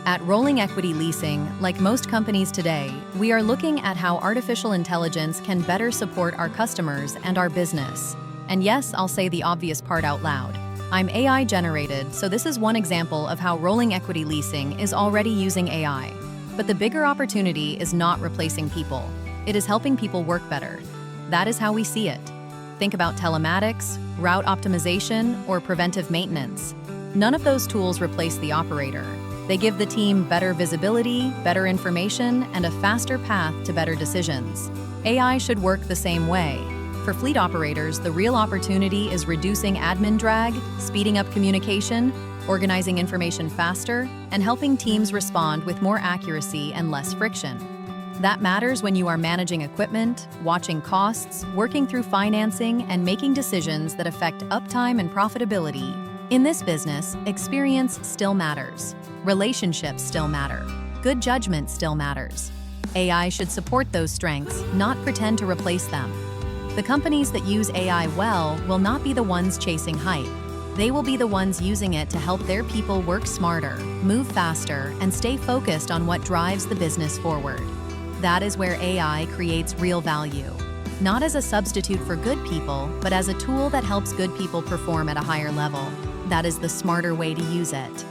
At Rolling Equity Leasing, like most companies today, we are looking at how artificial intelligence can better support our customers and our business. And yes, I'll say the obvious part out loud. I'm AI generated, so this is one example of how Rolling Equity Leasing is already using AI. But the bigger opportunity is not replacing people. It is helping people work better. That is how we see it. Think about telematics, route optimization, or preventive maintenance. None of those tools replace the operator. They give the team better visibility, better information, and a faster path to better decisions. AI should work the same way. For fleet operators, the real opportunity is reducing admin drag, speeding up communication, organizing information faster, and helping teams respond with more accuracy and less friction. That matters when you are managing equipment, watching costs, working through financing, and making decisions that affect uptime and profitability. In this business, experience still matters. Relationships still matter. Good judgment still matters. AI should support those strengths, not pretend to replace them. The companies that use AI well will not be the ones chasing hype. They will be the ones using it to help their people work smarter, move faster, and stay focused on what drives the business forward. That is where AI creates real value. Not as a substitute for good people, but as a tool that helps good people perform at a higher level. That is the smarter way to use it.